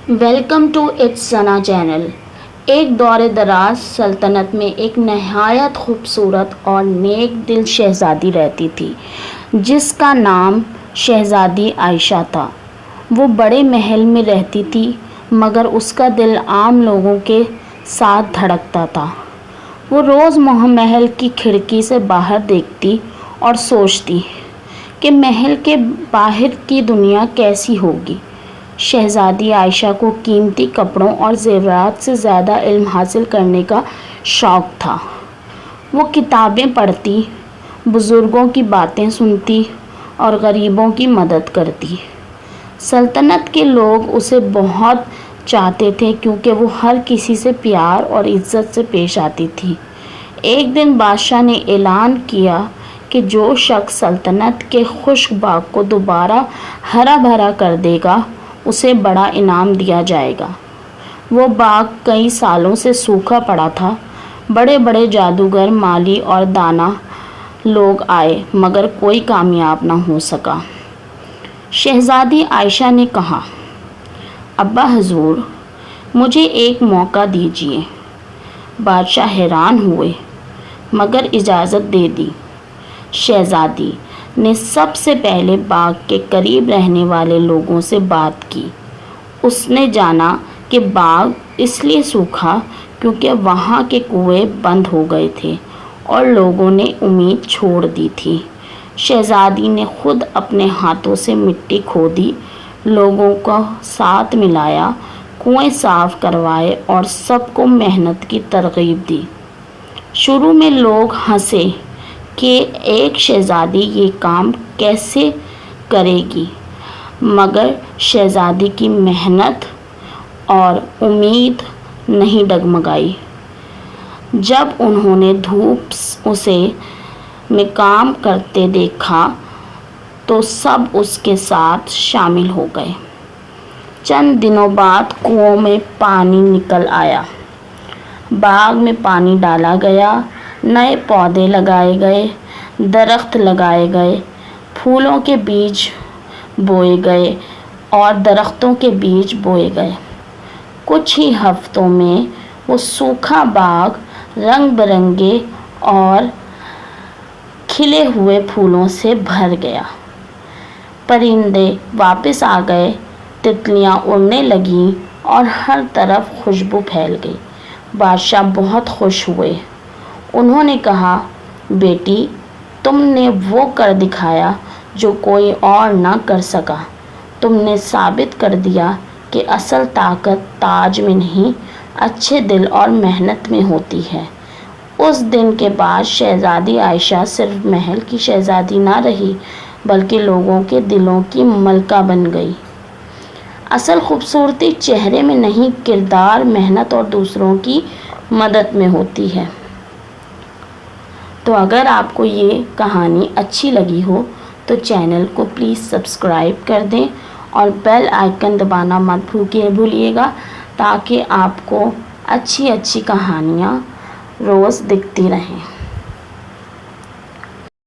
Welcome to it's Sana channel. ایک دور دراز سلطنت میں ایک نہایت خوبصورت اور نیک دل شہزادی رہتی تھی جس کا نام شہزادی عائشہ تھا۔ وہ بڑے محل میں رہتی تھی مگر اس کا دل عام لوگوں کے ساتھ دھڑکتا تھا۔ وہ روز محل کی کھڑکی سے باہر دیکھتی اور سوچتی کہ محل کے باہر کی دنیا کیسی ہوگی۔ شہزادی عائشہ کو قیمتی کپڑوں اور زیورات سے زیادہ علم حاصل کرنے کا شوق تھا۔ وہ کتابیں پڑھتی، بزرگوں کی باتیں سنتی اور غریبوں کی مدد کرتی۔ سلطنت کے لوگ اسے بہت چاہتے تھے کیونکہ وہ ہر کسی سے پیار اور عزت سے پیش آتی تھی۔ ایک دن بادشاہ نے اعلان کیا کہ جو شخص سلطنت کے خشک باغ کو دوبارہ ہرا بھرا کر دے گا اسے بڑا انعام دیا جائے گا۔ وہ باغ کئی سالوں سے سوکھا پڑا تھا۔ بڑے بڑے جادوگر، مالی اور دانا لوگ آئے مگر کوئی کامیاب نہ ہو سکا۔ شہزادی عائشہ نے کہا، ابا حضور، مجھے ایک موقع دیجیے۔ بادشاہ حیران ہوئے مگر اجازت دے دی۔ شہزادی نے سب سے پہلے باغ کے قریب رہنے والے لوگوں سے بات کی۔ اس نے جانا کہ باغ اس لیے سوکھا کیونکہ وہاں کے کنویں بند ہو گئے تھے اور لوگوں نے امید چھوڑ دی تھی۔ شہزادی نے خود اپنے ہاتھوں سے مٹی کھودی، لوگوں کو ساتھ ملایا، کنویں صاف کروائے اور سب کو محنت کی ترغیب دی۔ شروع میں لوگ ہنسے کہ ایک شہزادی یہ کام کیسے کرے گی، مگر شہزادی کی محنت اور امید نہیں ڈگمگائی۔ جب انہوں نے دھوپ اسے میں کام کرتے دیکھا تو سب اس کے ساتھ شامل ہو گئے۔ چند دنوں بعد کنویں میں پانی نکل آیا، باغ میں پانی ڈالا گیا، نئے پودے لگائے گئے، درخت لگائے گئے، پھولوں کے بیج بوئے گئے اور درختوں کے بیج بوئے گئے۔ کچھ ہی ہفتوں میں وہ سوکھا باغ رنگ برنگے اور کھلے ہوئے پھولوں سے بھر گیا۔ پرندے واپس آ گئے، تتلیاں اڑنے لگیں اور ہر طرف خوشبو پھیل گئی۔ بادشاہ بہت خوش ہوئے۔ انہوں نے کہا، بیٹی، تم نے وہ کر دکھایا جو کوئی اور نہ کر سکا۔ تم نے ثابت کر دیا کہ اصل طاقت تاج میں نہیں، اچھے دل اور محنت میں ہوتی ہے۔ اس دن کے بعد شہزادی عائشہ صرف محل کی شہزادی نہ رہی بلکہ لوگوں کے دلوں کی ملکہ بن گئی۔ اصل خوبصورتی چہرے میں نہیں، کردار، محنت اور دوسروں کی مدد میں ہوتی ہے۔ تو اگر آپ کو یہ کہانی اچھی لگی ہو تو چینل کو پلیز سبسکرائب کر دیں اور بیل آئیکن دبانا مت بھولیے گا تاکہ آپ کو اچھی کہانیاں روز دکھتی رہیں۔